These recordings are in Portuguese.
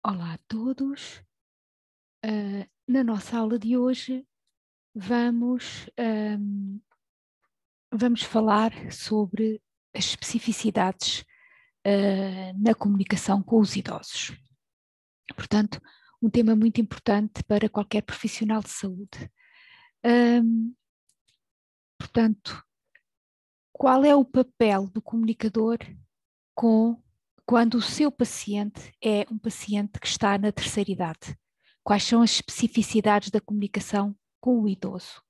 Olá a todos. Na nossa aula de hoje vamos, vamos falar sobre as especificidades na comunicação com os idosos. Portanto, um tema muito importante para qualquer profissional de saúde. Portanto, qual é o papel do comunicador quando o seu paciente é um paciente que está na terceira idade? Quais são as especificidades da comunicação com o idoso?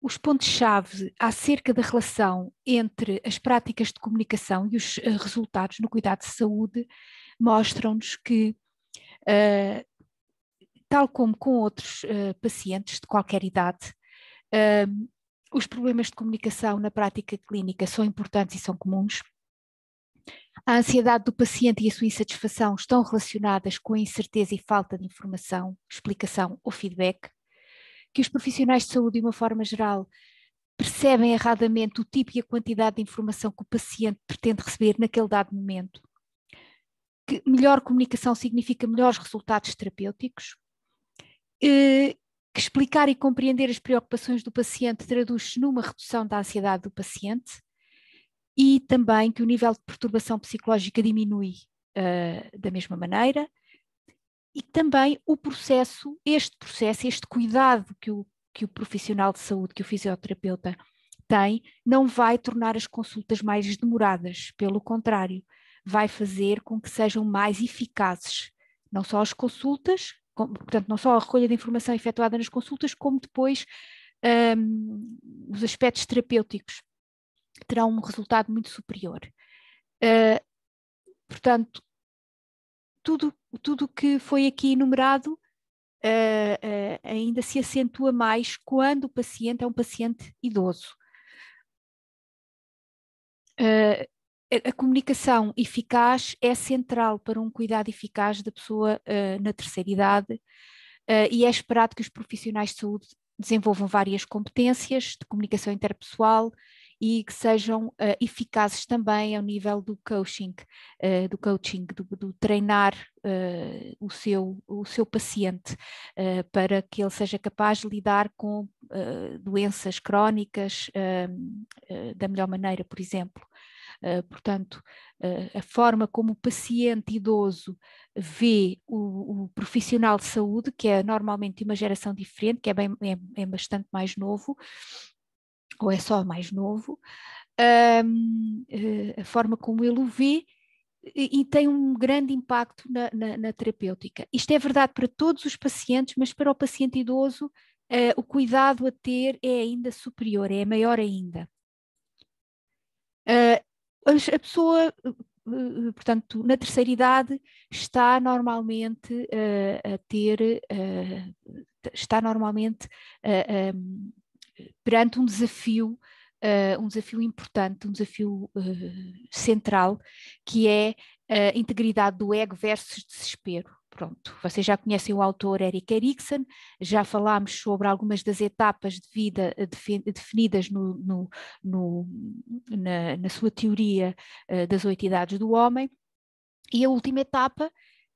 Os pontos-chave acerca da relação entre as práticas de comunicação e os resultados no cuidado de saúde mostram-nos que, tal como com outros pacientes de qualquer idade, os problemas de comunicação na prática clínica são importantes e são comuns. A ansiedade do paciente e a sua insatisfação estão relacionadas com a incerteza e falta de informação, explicação ou feedback, que os profissionais de saúde, de uma forma geral, percebem erradamente o tipo e a quantidade de informação que o paciente pretende receber naquele dado momento, que melhor comunicação significa melhores resultados terapêuticos, que explicar e compreender as preocupações do paciente traduz-se numa redução da ansiedade do paciente, e também que o nível de perturbação psicológica diminui da mesma maneira, e também este cuidado que o profissional de saúde, que o fisioterapeuta tem, não vai tornar as consultas mais demoradas, pelo contrário, vai fazer com que sejam mais eficazes, não só as consultas, portanto, não só a recolha de informação efetuada nas consultas, como depois os aspectos terapêuticos terão um resultado muito superior. Portanto, tudo que foi aqui enumerado ainda se acentua mais quando o paciente é um paciente idoso. A comunicação eficaz é central para um cuidado eficaz da pessoa na terceira idade, e é esperado que os profissionais de saúde desenvolvam várias competências de comunicação interpessoal e que sejam eficazes também ao nível do coaching, do treinar o seu paciente para que ele seja capaz de lidar com doenças crónicas da melhor maneira, por exemplo. Portanto, a forma como o paciente idoso vê o profissional de saúde, que é normalmente de uma geração diferente, que é bastante mais novo, ou é só mais novo, a forma como ele o vê e tem um grande impacto na terapêutica. Isto é verdade para todos os pacientes, mas para o paciente idoso o cuidado a ter é ainda superior, é maior ainda. A pessoa, portanto, na terceira idade está normalmente está normalmente perante um desafio importante, um desafio central, que é a integridade do ego versus desespero. Pronto, vocês já conhecem o autor Erik Erikson, já falámos sobre algumas das etapas de vida definidas na sua teoria das 8 idades do homem, e a última etapa,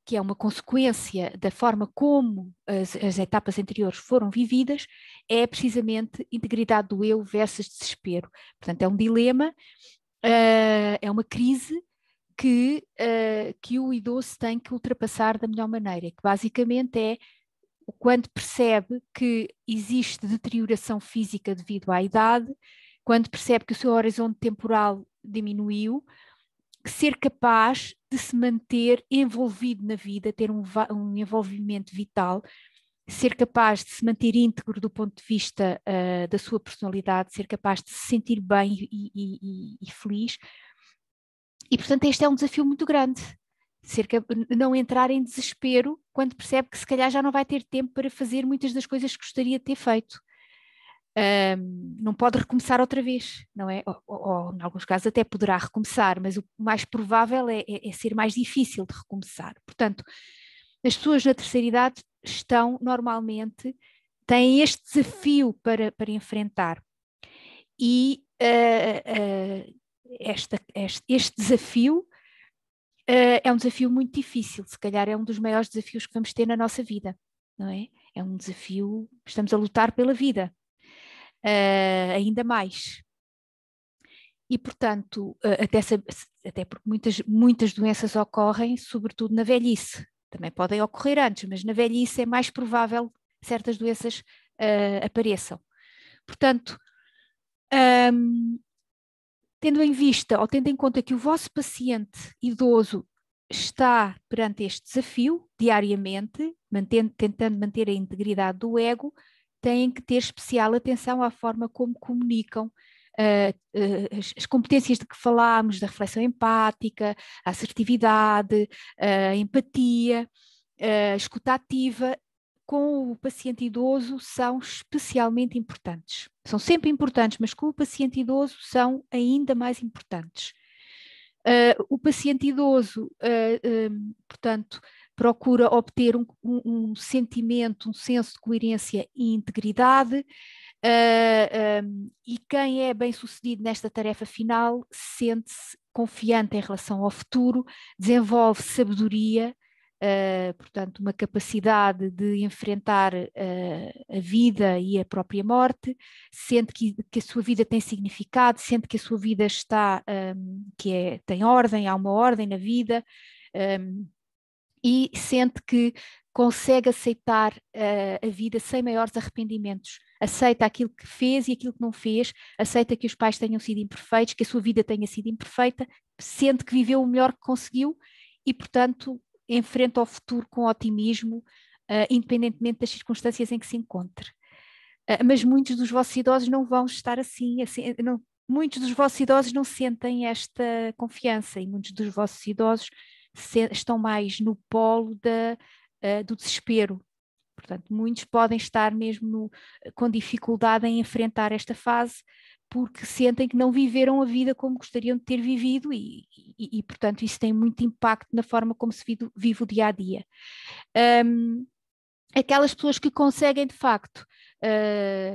que é uma consequência da forma como as etapas anteriores foram vividas, é precisamente integridade do eu versus desespero. Portanto, é um dilema, é uma crise que o idoso tem que ultrapassar da melhor maneira, que basicamente é quando percebe que existe deterioração física devido à idade, quando percebe que o seu horizonte temporal diminuiu, ser capaz de se manter envolvido na vida, ter um envolvimento vital, ser capaz de se manter íntegro do ponto de vista da sua personalidade, ser capaz de se sentir bem e feliz. E, portanto, este é um desafio muito grande. Não entrar em desespero quando percebe que se calhar já não vai ter tempo para fazer muitas das coisas que gostaria de ter feito. Não pode recomeçar outra vez, não é? Ou em alguns casos até poderá recomeçar, mas o mais provável é ser mais difícil de recomeçar. Portanto, as pessoas na terceira idade têm este desafio para enfrentar. E este desafio é um desafio muito difícil, se calhar é um dos maiores desafios que vamos ter na nossa vida, não é? É um desafio, estamos a lutar pela vida, ainda mais. E, portanto, até porque muitas doenças ocorrem, sobretudo na velhice. Também podem ocorrer antes, mas na velhice é mais provável que certas doenças apareçam. Portanto, tendo em vista ou tendo em conta que o vosso paciente idoso está perante este desafio diariamente, tentando manter a integridade do ego, têm que ter especial atenção à forma como comunicam as competências de que falámos, da reflexão empática, a assertividade, a empatia, a escuta ativa, com o paciente idoso são especialmente importantes. São sempre importantes, mas com o paciente idoso são ainda mais importantes. O paciente idoso, portanto, procura obter um sentimento, um senso de coerência e integridade, e quem é bem-sucedido nesta tarefa final sente-se confiante em relação ao futuro, desenvolve sabedoria, portanto, uma capacidade de enfrentar a vida e a própria morte, sente que a sua vida tem significado, sente que a sua vida está, tem ordem, há uma ordem na vida, e sente que consegue aceitar a vida sem maiores arrependimentos. Aceita aquilo que fez e aquilo que não fez, aceita que os pais tenham sido imperfeitos, que a sua vida tenha sido imperfeita, sente que viveu o melhor que conseguiu e, portanto, enfrenta o futuro com otimismo, independentemente das circunstâncias em que se encontre. Mas muitos dos vossos idosos não vão estar assim muitos dos vossos idosos não sentem esta confiança e muitos dos vossos idosos estão mais no polo do desespero. Portanto, muitos podem estar mesmo com dificuldade em enfrentar esta fase porque sentem que não viveram a vida como gostariam de ter vivido e portanto, isso tem muito impacto na forma como se vive o dia a dia. Aquelas pessoas que conseguem, de facto,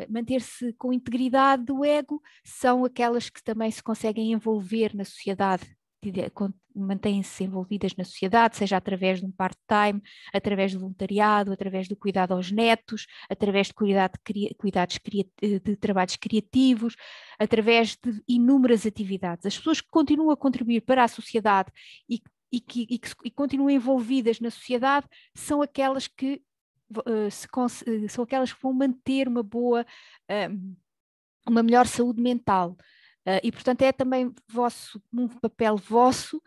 manter-se com integridade do ego são aquelas que também se conseguem envolver na sociedade, mantêm-se envolvidas na sociedade, seja através de um part-time, através do voluntariado, através do cuidado aos netos, através de cuidados de trabalhos criativos, através de inúmeras atividades. As pessoas que continuam a contribuir para a sociedade e continuam envolvidas na sociedade são aquelas que são aquelas que vão manter uma melhor saúde mental. E, portanto, é também um papel vosso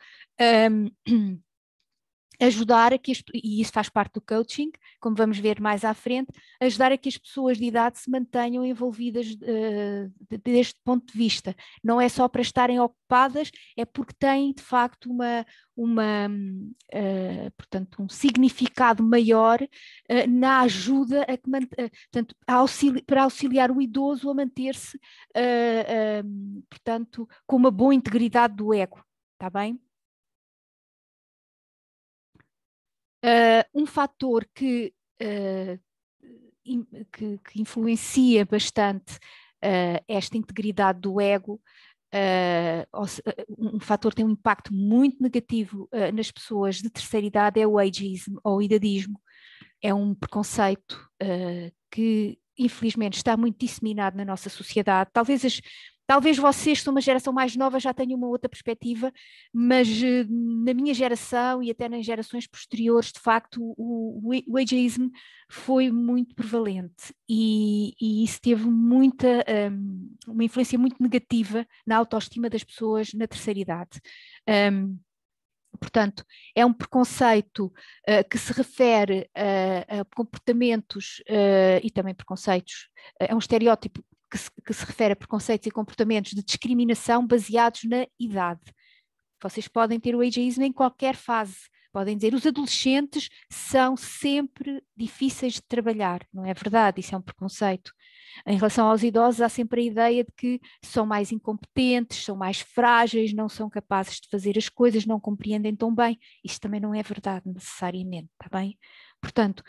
ajudar a que, e isso faz parte do coaching, como vamos ver mais à frente, ajudar a que as pessoas de idade se mantenham envolvidas deste ponto de vista. Não é só para estarem ocupadas, é porque têm, de facto, portanto, um significado maior na ajuda portanto, para auxiliar o idoso a manter-se, portanto, com uma boa integridade do ego. Está bem? Um fator que influencia bastante esta integridade do ego, um fator que tem um impacto muito negativo nas pessoas de terceira idade é o ageism ou idadismo. É um preconceito que infelizmente está muito disseminado na nossa sociedade. Talvez vocês, que são uma geração mais nova, já tenham uma outra perspectiva, mas na minha geração e até nas gerações posteriores, de facto, o ageism foi muito prevalente e isso teve uma influência muito negativa na autoestima das pessoas na terceira idade. Portanto, é um preconceito que se refere a comportamentos e também preconceitos, é um estereótipo que se refere a preconceitos e comportamentos de discriminação baseados na idade. Vocês podem ter o ageism em qualquer fase. Podem dizer, os adolescentes são sempre difíceis de trabalhar. Não é verdade, isso é um preconceito. Em relação aos idosos, há sempre a ideia de que são mais incompetentes, são mais frágeis, não são capazes de fazer as coisas, não compreendem tão bem. Isto também não é verdade necessariamente, está bem? Portanto,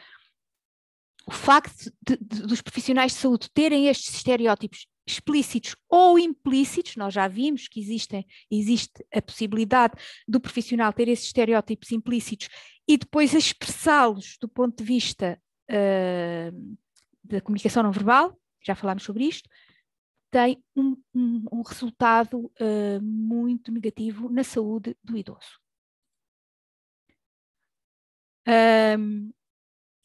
o facto dos profissionais de saúde terem estes estereótipos explícitos ou implícitos, nós já vimos que existe a possibilidade do profissional ter esses estereótipos implícitos e depois expressá-los do ponto de vista da comunicação não verbal, já falámos sobre isto, tem um resultado muito negativo na saúde do idoso.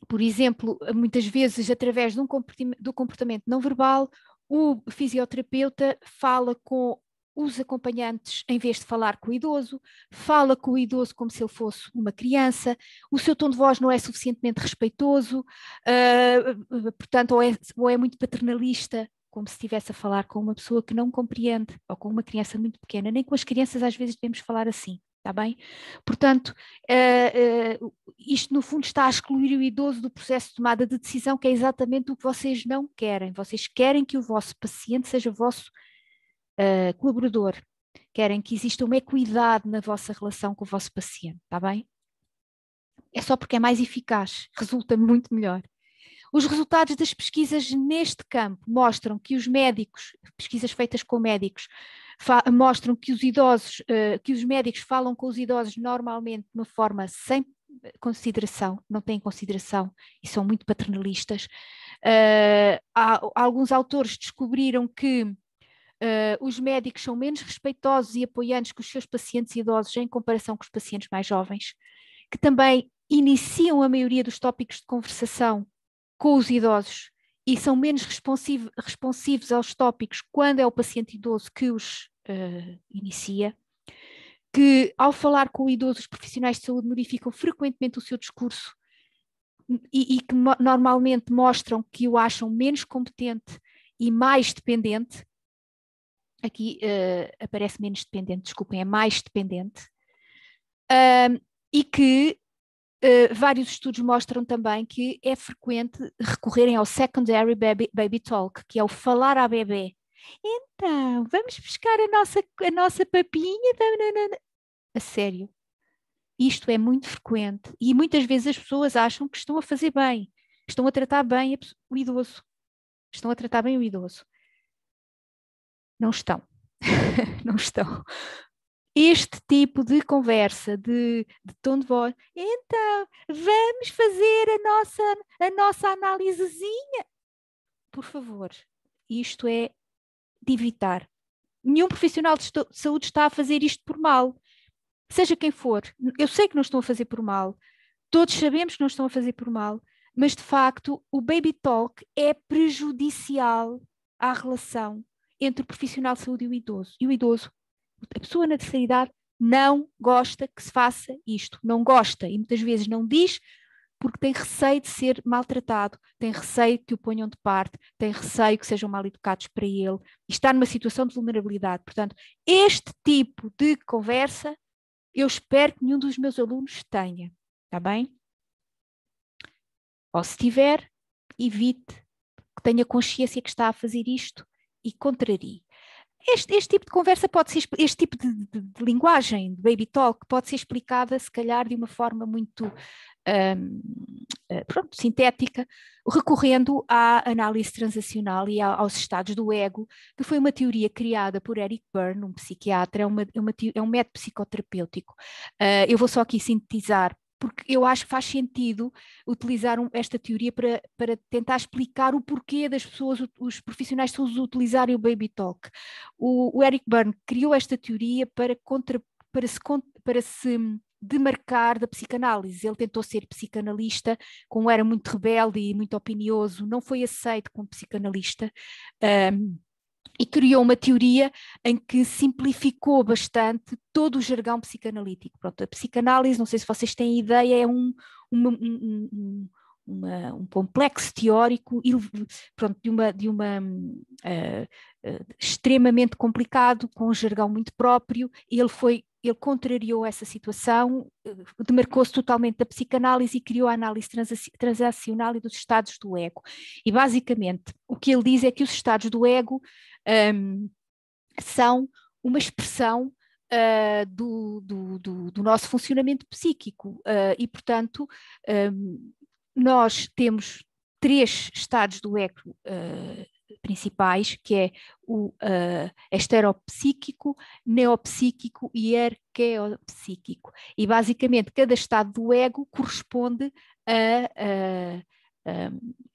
Por exemplo, muitas vezes, através do comportamento não verbal, o fisioterapeuta fala com os acompanhantes em vez de falar com o idoso, fala com o idoso como se ele fosse uma criança, o seu tom de voz não é suficientemente respeitoso, portanto, ou é muito paternalista, como se estivesse a falar com uma pessoa que não compreende, ou com uma criança muito pequena. Nem com as crianças às vezes devemos falar assim. Está bem? Portanto, isto no fundo está a excluir o idoso do processo de tomada de decisão, que é exatamente o que vocês não querem. Vocês querem que o vosso paciente seja vosso colaborador. Querem que exista uma equidade na vossa relação com o vosso paciente. Está bem? É só porque é mais eficaz, resulta muito melhor. Os resultados das pesquisas neste campo mostram que os médicos, pesquisas feitas com médicos, mostram que os idosos, que os médicos falam com os idosos normalmente de uma forma sem consideração, não têm consideração e são muito paternalistas. Alguns autores descobriram que os médicos são menos respeitosos e apoiantes com os seus pacientes idosos em comparação com os pacientes mais jovens, que também iniciam a maioria dos tópicos de conversação com os idosos e são menos responsivos aos tópicos quando é o paciente idoso que os inicia, que ao falar com o idoso os profissionais de saúde modificam frequentemente o seu discurso e que normalmente mostram que o acham menos competente e mais dependente. Aqui aparece menos dependente, desculpem, é mais dependente. E que vários estudos mostram também que é frequente recorrerem ao secondary baby talk, que é o falar à bebê. Então, vamos buscar a nossa papinha? A sério. Isto é muito frequente e muitas vezes as pessoas acham que estão a fazer bem, estão a tratar bem o idoso. Estão a tratar bem o idoso. Não estão. Não estão. Este tipo de conversa, de tom de voz, então, vamos fazer a nossa análisezinha. Por favor, isto é de evitar. Nenhum profissional de saúde está a fazer isto por mal. Seja quem for, eu sei que não estão a fazer por mal, todos sabemos que não estão a fazer por mal, mas de facto o baby talk é prejudicial à relação entre o profissional de saúde e o idoso. E o idoso, a pessoa na terceira idade, não gosta que se faça isto, não gosta e muitas vezes não diz porque tem receio de ser maltratado, tem receio que o ponham de parte, tem receio que sejam mal educados para ele e está numa situação de vulnerabilidade. Portanto, este tipo de conversa eu espero que nenhum dos meus alunos tenha, está bem? Ou se tiver, evite, que tenha consciência que está a fazer isto e contrarie. Este tipo de conversa pode ser, este tipo de linguagem, de baby talk, pode ser explicada, se calhar, de uma forma muito sintética, recorrendo à análise transacional e aos estados do ego, que foi uma teoria criada por Eric Berne, um psiquiatra, é um método psicoterapêutico. Eu vou só aqui sintetizar, porque eu acho que faz sentido utilizar esta teoria para tentar explicar o porquê das pessoas, os profissionais de saúde utilizarem o baby talk. O Eric Berne criou esta teoria para se demarcar da psicanálise. Ele tentou ser psicanalista, como era muito rebelde e muito opinioso, não foi aceito como psicanalista, e criou uma teoria em que simplificou bastante todo o jargão psicanalítico. Pronto, a psicanálise, não sei se vocês têm ideia, é um complexo teórico pronto, extremamente complicado, com um jargão muito próprio. Ele contrariou essa situação, demarcou-se totalmente da psicanálise e criou a análise transacional e dos estados do ego. E basicamente o que ele diz é que os estados do ego são uma expressão do nosso funcionamento psíquico e, portanto, nós temos 3 estados do ego principais, que é o estereopsíquico, neopsíquico e arqueopsíquico. E basicamente cada estado do ego corresponde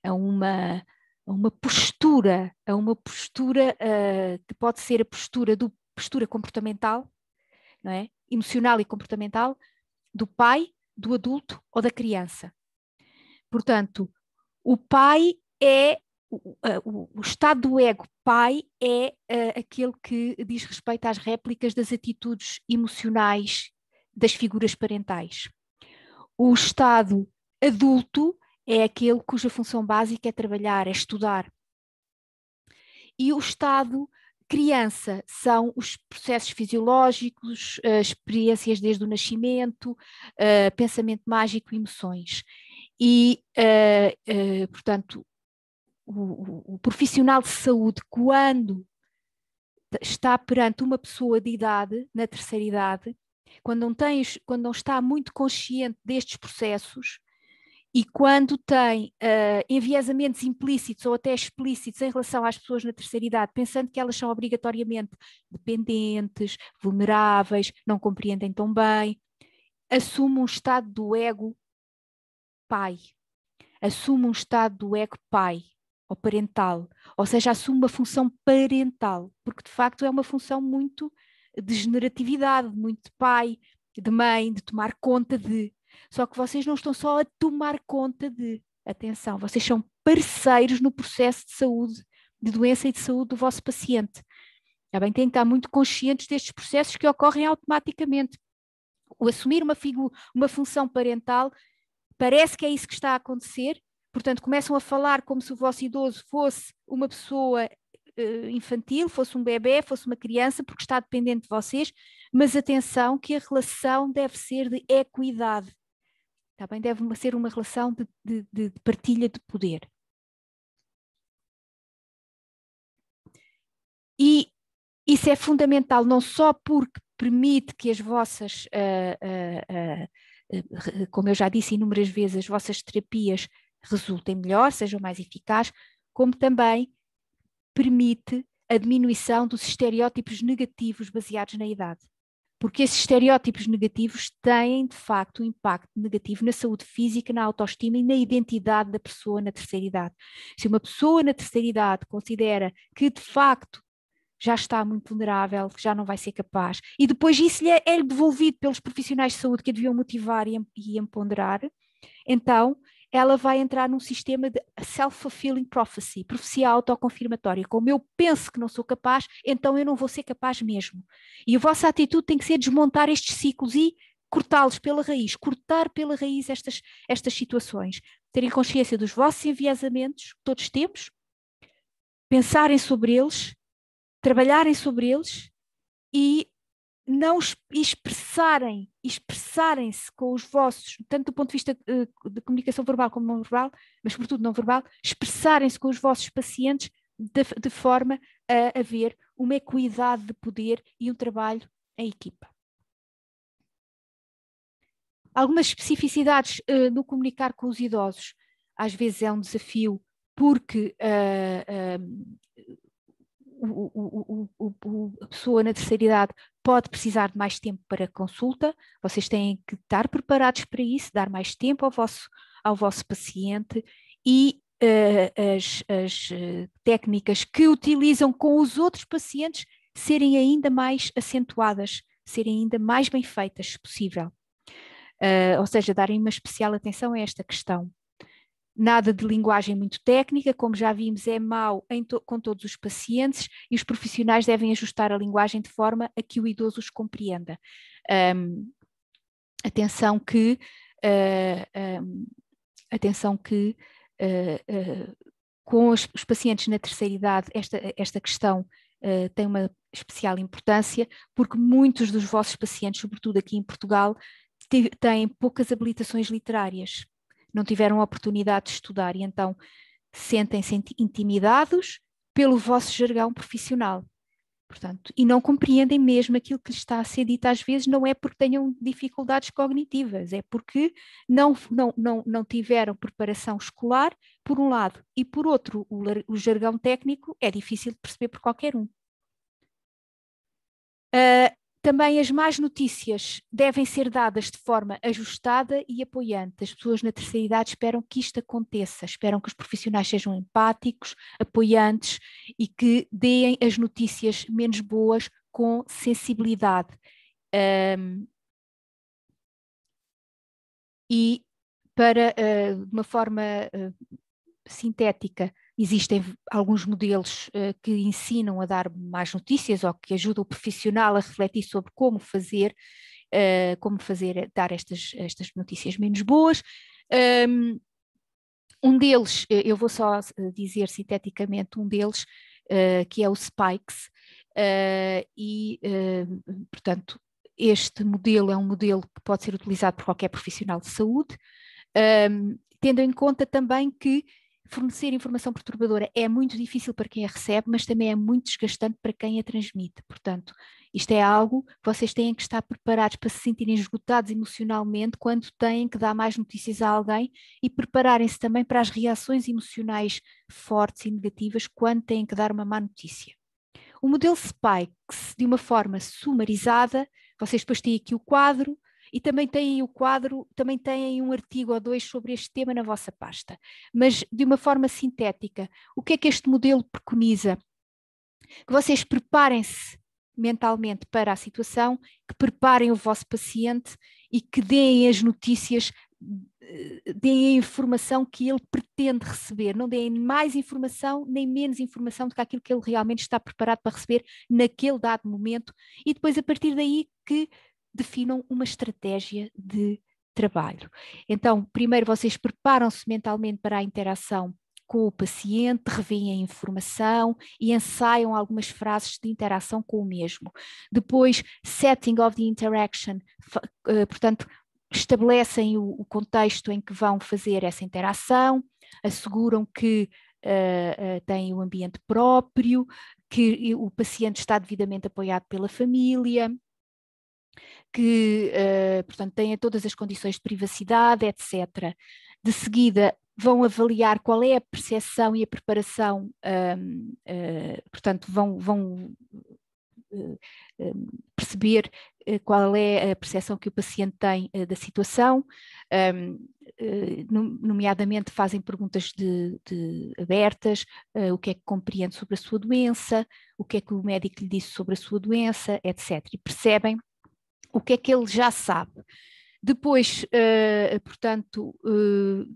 a uma postura, que pode ser a postura comportamental, não é? Emocional e comportamental, do pai, do adulto ou da criança. Portanto, o pai é o estado do ego pai é aquele que diz respeito às réplicas das atitudes emocionais das figuras parentais. O estado adulto é aquele cuja função básica é trabalhar, é estudar. E o estado criança são os processos fisiológicos, experiências desde o nascimento, pensamento mágico e emoções. E, portanto, o profissional de saúde, quando está perante uma pessoa de idade, na terceira idade, quando não está muito consciente destes processos e quando tem enviesamentos implícitos ou até explícitos em relação às pessoas na terceira idade, pensando que elas são obrigatoriamente dependentes, vulneráveis, não compreendem tão bem, assume um estado do ego pai, assume um estado do ego pai ou parental, ou seja, assume uma função parental, porque de facto é uma função muito de generatividade, muito de pai, de mãe, de tomar conta de. Só que vocês não estão só a tomar conta de, atenção, vocês são parceiros no processo de saúde, de doença e de saúde do vosso paciente. Já bem, têm que estar muito conscientes destes processos que ocorrem automaticamente. O assumir uma função parental parece que é isso que está a acontecer. Portanto, começam a falar como se o vosso idoso fosse uma pessoa infantil, fosse um bebê, fosse uma criança, porque está dependente de vocês, mas atenção que a relação deve ser de equidade, tá bem? Deve ser uma relação de partilha de poder. E isso é fundamental não só porque permite que as vossas, como eu já disse inúmeras vezes, as vossas terapias resultem melhor, sejam mais eficazes, como também permite a diminuição dos estereótipos negativos baseados na idade. Porque esses estereótipos negativos têm, de facto, um impacto negativo na saúde física, na autoestima e na identidade da pessoa na terceira idade. Se uma pessoa na terceira idade considera que, de facto, já está muito vulnerável, que já não vai ser capaz, e depois isso é devolvido pelos profissionais de saúde que a deviam motivar e empoderar, então ela vai entrar num sistema de self-fulfilling prophecy, profecia autoconfirmatória. Como eu penso que não sou capaz, então eu não vou ser capaz mesmo. E a vossa atitude tem que ser desmontar estes ciclos e cortá-los pela raiz, cortar pela raiz estas situações. Terem consciência dos vossos enviesamentos, que todos temos, pensarem sobre eles, trabalharem sobre eles e não expressarem-se com os vossos, tanto do ponto de vista de comunicação verbal como não verbal, mas sobretudo não verbal, expressarem-se com os vossos pacientes de forma a haver uma equidade de poder e um trabalho em equipa. Algumas especificidades no comunicar com os idosos, às vezes é um desafio porque a pessoa na terceira idade pode precisar de mais tempo para consulta, vocês têm que estar preparados para isso, dar mais tempo ao vosso paciente e as técnicas que utilizam com os outros pacientes serem ainda mais acentuadas, serem ainda mais bem feitas, se possível. Ou seja, darem uma especial atenção a esta questão. Nada de linguagem muito técnica, como já vimos, é mau com todos os pacientes e os profissionais devem ajustar a linguagem de forma a que o idoso os compreenda. Atenção que com os pacientes na terceira idade esta questão tem uma especial importância, porque muitos dos vossos pacientes, sobretudo aqui em Portugal, têm poucas habilitações literárias. Não tiveram a oportunidade de estudar e então sentem-se intimidados pelo vosso jargão profissional. Portanto, e não compreendem mesmo aquilo que lhes está a ser dito às vezes, não é porque tenham dificuldades cognitivas, é porque não tiveram preparação escolar, por um lado, e por outro, o jargão técnico é difícil de perceber por qualquer um. Também as más notícias devem ser dadas de forma ajustada e apoiante. As pessoas na terceira idade esperam que isto aconteça, esperam que os profissionais sejam empáticos, apoiantes e que deem as notícias menos boas com sensibilidade. E para, de uma forma sintética, existem alguns modelos que ensinam a dar mais notícias ou que ajudam o profissional a refletir sobre como fazer, dar estas notícias menos boas. Um deles, eu vou só dizer sinteticamente um deles, que é o Spikes, portanto, este modelo é um modelo que pode ser utilizado por qualquer profissional de saúde, tendo em conta também que fornecer informação perturbadora é muito difícil para quem a recebe, mas também é muito desgastante para quem a transmite. Portanto, isto é algo que vocês têm que estar preparados para se sentirem esgotados emocionalmente quando têm que dar mais notícias a alguém e prepararem-se também para as reações emocionais fortes e negativas quando têm que dar uma má notícia. O modelo Spikes, de uma forma sumarizada, vocês depois têm aqui o quadro, e também têm o quadro, também têm um artigo ou dois sobre este tema na vossa pasta. Mas de uma forma sintética, o que é que este modelo preconiza? Que vocês preparem-se mentalmente para a situação, que preparem o vosso paciente e que deem as notícias, deem a informação que ele pretende receber, não deem mais informação nem menos informação do que aquilo que ele realmente está preparado para receber naquele dado momento, e depois a partir daí que definam uma estratégia de trabalho. Então, primeiro vocês preparam-se mentalmente para a interação com o paciente, revêem a informação e ensaiam algumas frases de interação com o mesmo. Depois, setting of the interaction, portanto, estabelecem o contexto em que vão fazer essa interação, asseguram que têm um ambiente próprio, que o paciente está devidamente apoiado pela família, que, portanto, têm todas as condições de privacidade, etc. De seguida, vão avaliar qual é a percepção e a preparação, portanto, vão perceber qual é a percepção que o paciente tem da situação, nomeadamente fazem perguntas abertas, o que é que compreende sobre a sua doença, o que é que o médico lhe disse sobre a sua doença, etc. E percebem o que é que ele já sabe. Depois, portanto,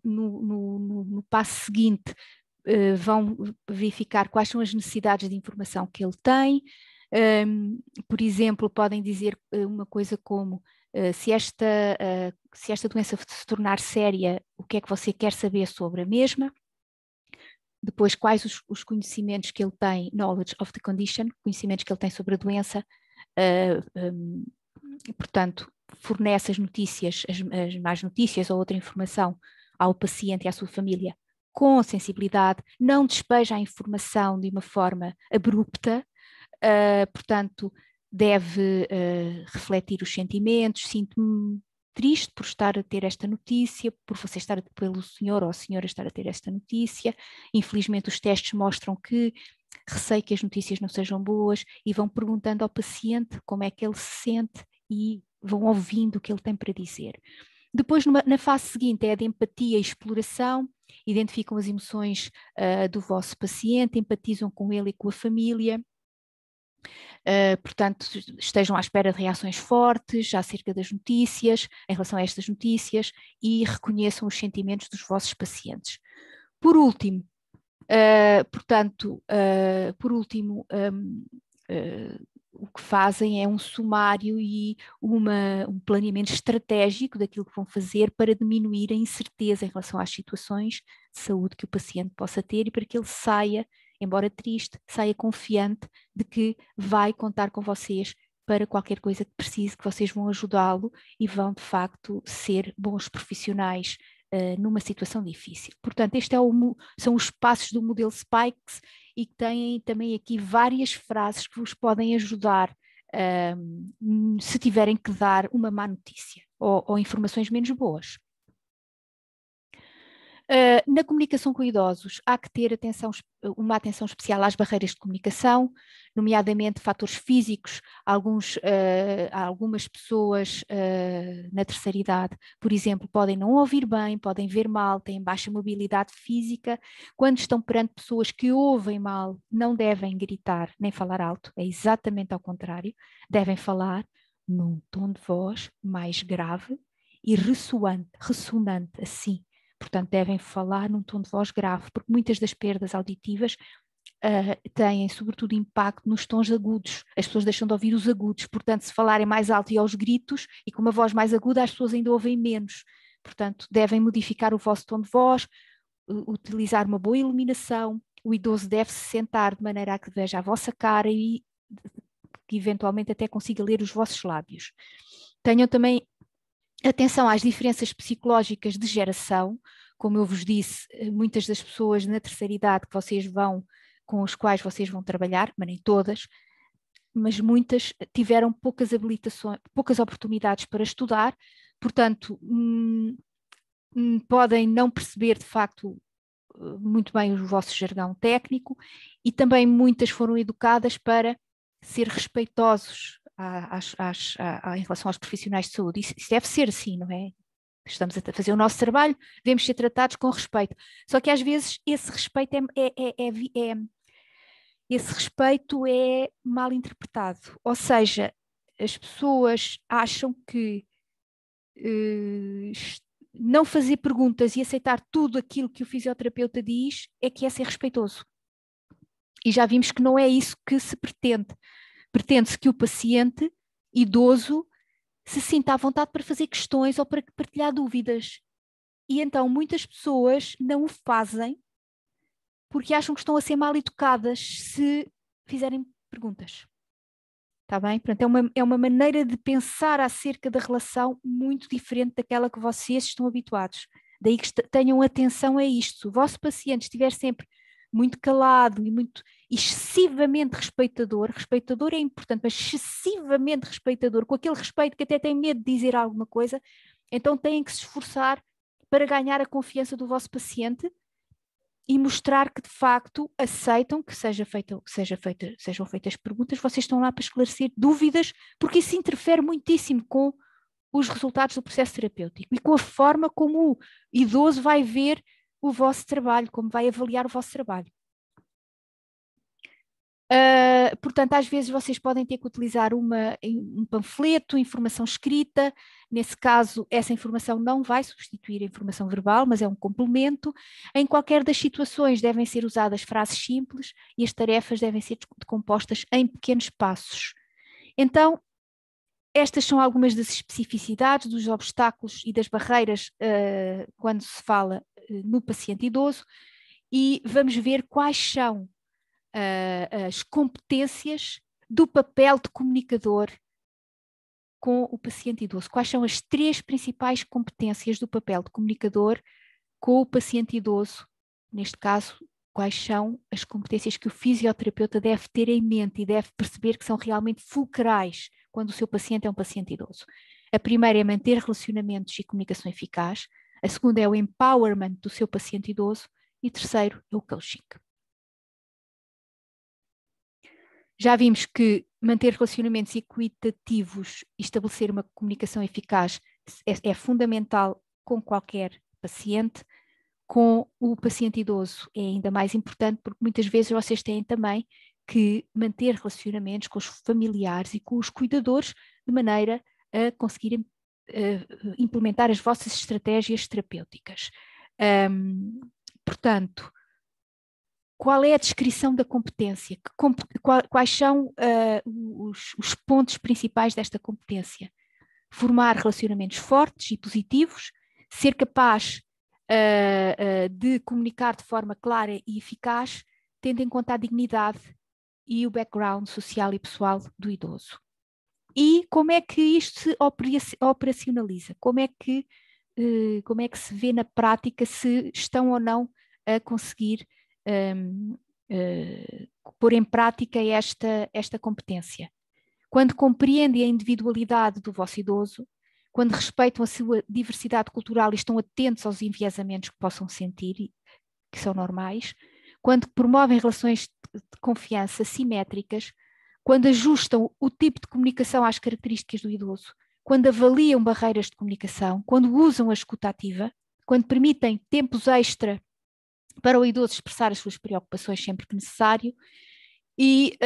no passo seguinte, vão verificar quais são as necessidades de informação que ele tem. Por exemplo, podem dizer uma coisa como se esta doença se tornar séria, o que é que você quer saber sobre a mesma? Depois, quais os conhecimentos que ele tem, knowledge of the condition, conhecimentos que ele tem sobre a doença, portanto, fornece as notícias, as más notícias ou outra informação ao paciente e à sua família com sensibilidade, não despeja a informação de uma forma abrupta, portanto, deve refletir os sentimentos, sinto-me triste por estar a ter esta notícia, por você estar, pelo senhor ou a senhora estar a ter esta notícia, infelizmente os testes mostram que receio que as notícias não sejam boas, e vão perguntando ao paciente como é que ele se sente e vão ouvindo o que ele tem para dizer. Depois, na fase seguinte, é a de empatia e exploração, identificam as emoções do vosso paciente, empatizam com ele e com a família. Portanto, estejam à espera de reações fortes acerca das notícias, em relação a estas notícias, e reconheçam os sentimentos dos vossos pacientes. Por último, o que fazem é um sumário e um planeamento estratégico daquilo que vão fazer para diminuir a incerteza em relação às situações de saúde que o paciente possa ter, e para que ele saia, embora triste, saia confiante de que vai contar com vocês para qualquer coisa que precise, que vocês vão ajudá-lo e vão, de facto, ser bons profissionais numa situação difícil. Portanto, são os passos do modelo Spikes, e que têm também aqui várias frases que vos podem ajudar se tiverem que dar uma má notícia ou informações menos boas. Na comunicação com idosos, há que ter uma atenção especial às barreiras de comunicação, nomeadamente fatores físicos. Algumas pessoas na terceira idade, por exemplo, podem não ouvir bem, podem ver mal, têm baixa mobilidade física. Quando estão perante pessoas que ouvem mal, não devem gritar nem falar alto, é exatamente ao contrário. Devem falar num tom de voz mais grave e ressonante, assim. Portanto, devem falar num tom de voz grave, porque muitas das perdas auditivas têm, sobretudo, impacto nos tons agudos. As pessoas deixam de ouvir os agudos. Portanto, se falarem mais alto e aos gritos e com uma voz mais aguda, as pessoas ainda ouvem menos. Portanto, devem modificar o vosso tom de voz, utilizar uma boa iluminação. O idoso deve se sentar de maneira a que veja a vossa cara e que eventualmente até consiga ler os vossos lábios. Tenham também atenção às diferenças psicológicas de geração. Como eu vos disse, muitas das pessoas na terceira idade com os quais vocês vão trabalhar, mas nem todas, mas muitas tiveram poucas habilitações, poucas oportunidades para estudar, portanto, podem não perceber de facto muito bem o vosso jargão técnico, e também muitas foram educadas para ser respeitosos em relação aos profissionais de saúde. Isso deve ser assim, não é? Estamos a fazer o nosso trabalho, devemos ser tratados com respeito. Só que às vezes esse respeito é mal interpretado. Ou seja, as pessoas acham que não fazer perguntas e aceitar tudo aquilo que o fisioterapeuta diz é que é ser respeitoso. E já vimos que não é isso que se pretende. Pretende-se que o paciente idoso se sinta à vontade para fazer questões ou para partilhar dúvidas. E então muitas pessoas não o fazem porque acham que estão a ser mal educadas se fizerem perguntas. Está bem? Portanto, é uma maneira de pensar acerca da relação muito diferente daquela que vocês estão habituados. Daí que tenham atenção a isto. Se o vosso paciente estiver sempre muito calado e muito excessivamente respeitador é importante, mas excessivamente respeitador, com aquele respeito que até tem medo de dizer alguma coisa, então têm que se esforçar para ganhar a confiança do vosso paciente e mostrar que de facto aceitam que sejam feitas perguntas, vocês estão lá para esclarecer dúvidas, porque isso interfere muitíssimo com os resultados do processo terapêutico e com a forma como o idoso vai ver o vosso trabalho, como vai avaliar o vosso trabalho. Portanto, às vezes vocês podem ter que utilizar um panfleto, informação escrita. Nesse caso, essa informação não vai substituir a informação verbal, mas é um complemento. Em qualquer das situações devem ser usadas frases simples e as tarefas devem ser decompostas em pequenos passos. Então, estas são algumas das especificidades, dos obstáculos e das barreiras quando se fala no paciente idoso, e vamos ver quais são as competências do papel de comunicador com o paciente idoso. Quais são as 3 principais competências do papel de comunicador com o paciente idoso? Neste caso, quais são as competências que o fisioterapeuta deve ter em mente e deve perceber que são realmente fulcrais quando o seu paciente é um paciente idoso? A primeira é manter relacionamentos e comunicação eficaz. A segunda é o empowerment do seu paciente idoso. E terceiro é o coaching. Já vimos que manter relacionamentos equitativos e estabelecer uma comunicação eficaz é fundamental com qualquer paciente. Com o paciente idoso é ainda mais importante, porque muitas vezes vocês têm também que manter relacionamentos com os familiares e com os cuidadores de maneira a conseguirem implementar as vossas estratégias terapêuticas. Portanto, qual é a descrição da competência? Quais são os pontos principais desta competência? Formar relacionamentos fortes e positivos, ser capaz de comunicar de forma clara e eficaz, tendo em conta a dignidade e o background social e pessoal do idoso. E como é que isto se operacionaliza? Como é que se vê na prática se estão ou não a conseguir pôr em prática esta competência. Quando compreendem a individualidade do vosso idoso, quando respeitam a sua diversidade cultural e estão atentos aos enviesamentos que possam sentir, que são normais, quando promovem relações de confiança simétricas, quando ajustam o tipo de comunicação às características do idoso, quando avaliam barreiras de comunicação, quando usam a escuta ativa, quando permitem tempos extra para o idoso expressar as suas preocupações sempre que necessário, e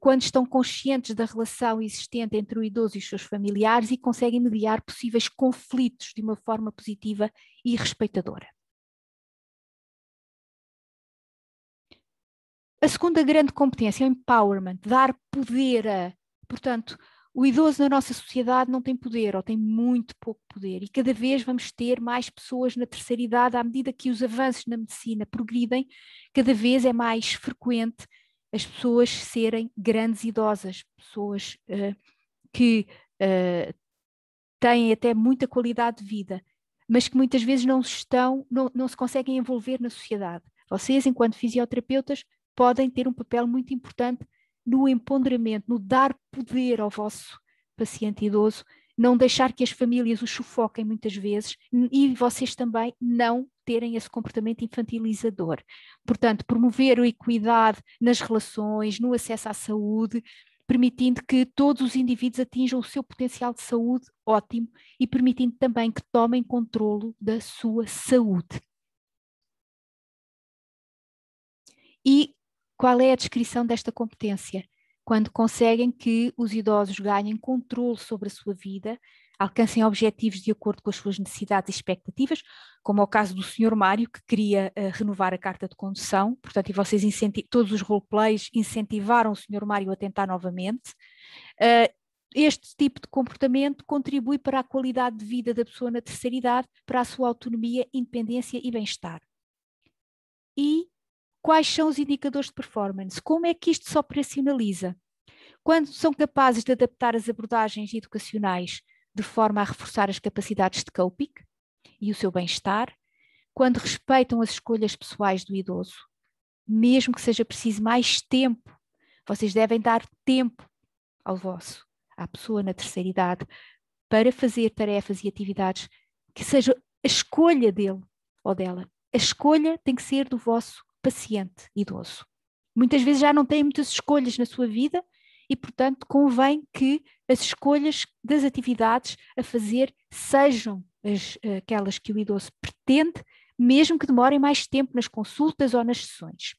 quando estão conscientes da relação existente entre o idoso e os seus familiares e conseguem mediar possíveis conflitos de uma forma positiva e respeitadora. A segunda grande competência é o empowerment, dar poder a... Portanto, o idoso na nossa sociedade não tem poder ou tem muito pouco poder e cada vez vamos ter mais pessoas na terceira idade à medida que os avanços na medicina progridem, cada vez é mais frequente as pessoas serem grandes idosas, pessoas que têm até muita qualidade de vida, mas que muitas vezes não se conseguem envolver na sociedade. Vocês, enquanto fisioterapeutas, podem ter um papel muito importante no empoderamento, no dar poder ao vosso paciente idoso, não deixar que as famílias o sufoquem muitas vezes e vocês também não terem esse comportamento infantilizador. Portanto, promover a equidade nas relações, no acesso à saúde, permitindo que todos os indivíduos atinjam o seu potencial de saúde ótimo e permitindo também que tomem controlo da sua saúde. E qual é a descrição desta competência? Quando conseguem que os idosos ganhem controle sobre a sua vida, alcancem objetivos de acordo com as suas necessidades e expectativas, como é o caso do Sr. Mário, que queria renovar a carta de condução, portanto, e vocês todos os roleplays incentivaram o Sr. Mário a tentar novamente. Este tipo de comportamento contribui para a qualidade de vida da pessoa na terceira idade, para a sua autonomia, independência e bem-estar. E quais são os indicadores de performance? Como é que isto se operacionaliza? Quando são capazes de adaptar as abordagens educacionais de forma a reforçar as capacidades de coping e o seu bem-estar, quando respeitam as escolhas pessoais do idoso, mesmo que seja preciso mais tempo, vocês devem dar tempo à pessoa na terceira idade, para fazer tarefas e atividades que seja a escolha dele ou dela. A escolha tem que ser do vosso paciente idoso. Muitas vezes já não têm muitas escolhas na sua vida e, portanto, convém que as escolhas das atividades a fazer sejam aquelas que o idoso pretende, mesmo que demorem mais tempo nas consultas ou nas sessões.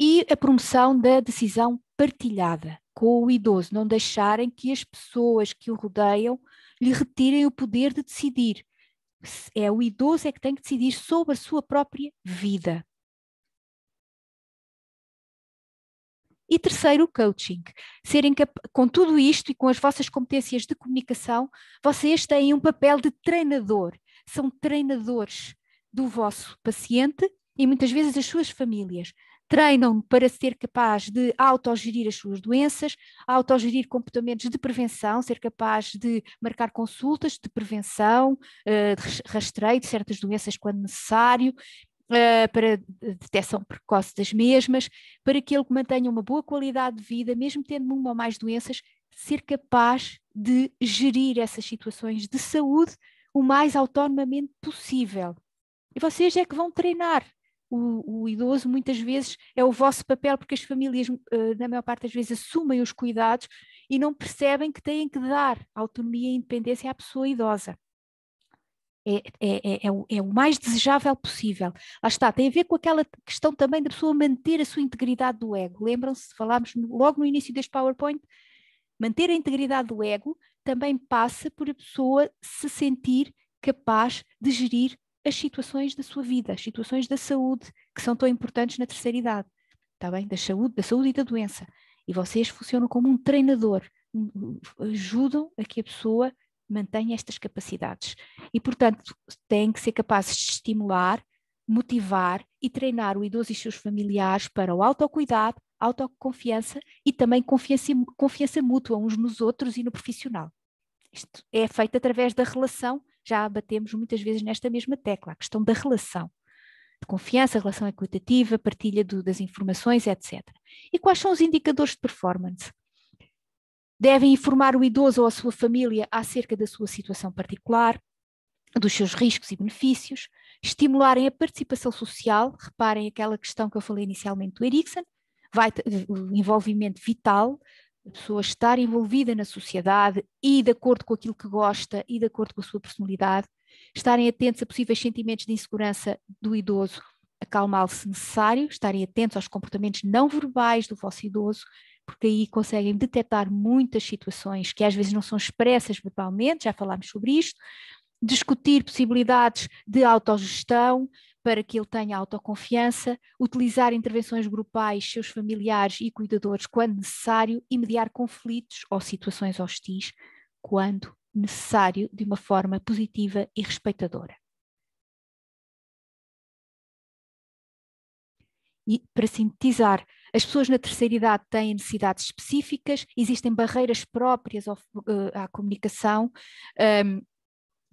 E a promoção da decisão partilhada com o idoso, não deixarem que as pessoas que o rodeiam lhe retirem o poder de decidir. É o idoso é que tem que decidir sobre a sua própria vida. E terceiro, o coaching. Com tudo isto e com as vossas competências de comunicação, vocês têm um papel de treinador. São treinadores do vosso paciente e muitas vezes das suas famílias. Treinam para ser capaz de autogerir as suas doenças, autogerir comportamentos de prevenção, ser capaz de marcar consultas de prevenção, de rastreio de certas doenças quando necessário, para detecção precoce das mesmas, para que ele mantenha uma boa qualidade de vida, mesmo tendo uma ou mais doenças, ser capaz de gerir essas situações de saúde o mais autonomamente possível. E vocês é que vão treinar. O idoso muitas vezes é o vosso papel, porque as famílias, na maior parte das vezes, assumem os cuidados e não percebem que têm que dar autonomia e independência à pessoa idosa. É o mais desejável possível. Lá está, tem a ver com aquela questão também da pessoa manter a sua integridade do ego. Lembram-se, falámos logo no início deste PowerPoint, manter a integridade do ego também passa por a pessoa se sentir capaz de gerir as situações da sua vida, as situações da saúde, que são tão importantes na terceira idade, está bem? Da saúde e da doença. E vocês funcionam como um treinador, ajudam a que a pessoa mantenha estas capacidades. E, portanto, têm que ser capazes de estimular, motivar e treinar o idoso e os seus familiares para o autocuidado, autoconfiança e também confiança mútua uns nos outros e no profissional. Isto é feito através da relação, já batemos muitas vezes nesta mesma tecla, a questão da relação. de confiança, relação equitativa, partilha das informações, etc. E quais são os indicadores de performance? Devem informar o idoso ou a sua família acerca da sua situação particular, dos seus riscos e benefícios, estimularem a participação social, reparem aquela questão que eu falei inicialmente do Erikson, o envolvimento vital, a pessoa estar envolvida na sociedade e de acordo com aquilo que gosta e de acordo com a sua personalidade, estarem atentos a possíveis sentimentos de insegurança do idoso, acalmá-lo se necessário, estarem atentos aos comportamentos não verbais do vosso idoso, porque aí conseguem detectar muitas situações que às vezes não são expressas verbalmente, já falámos sobre isto, discutir possibilidades de autogestão para que ele tenha autoconfiança, utilizar intervenções grupais, seus familiares e cuidadores quando necessário e mediar conflitos ou situações hostis quando necessário de uma forma positiva e respeitadora. E, para sintetizar, as pessoas na terceira idade têm necessidades específicas, existem barreiras próprias à comunicação,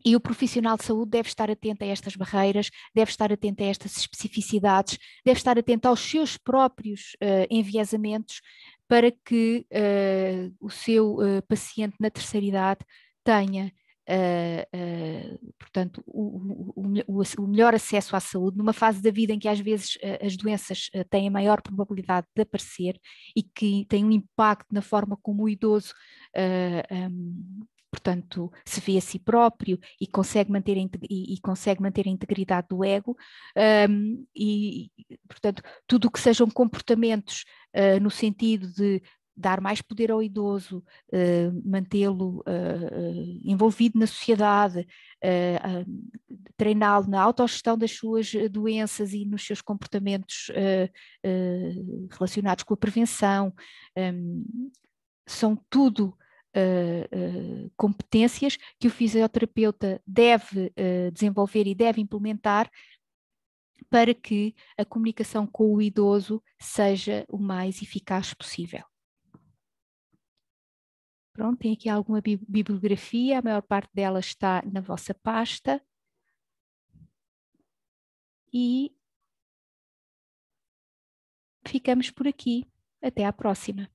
e o profissional de saúde deve estar atento a estas barreiras, deve estar atento a estas especificidades, deve estar atento aos seus próprios enviesamentos para que o seu paciente na terceira idade tenha, portanto, o melhor acesso à saúde numa fase da vida em que às vezes as doenças têm a maior probabilidade de aparecer e que têm um impacto na forma como o idoso portanto, se vê a si próprio e consegue manter a integridade do ego, e, portanto, tudo o que sejam comportamentos no sentido de dar mais poder ao idoso, mantê-lo envolvido na sociedade, treiná-lo na autogestão das suas doenças e nos seus comportamentos relacionados com a prevenção, são tudo competências que o fisioterapeuta deve desenvolver e deve implementar para que a comunicação com o idoso seja o mais eficaz possível. Pronto, tem aqui alguma bibliografia, a maior parte dela está na vossa pasta. E ficamos por aqui. Até à próxima.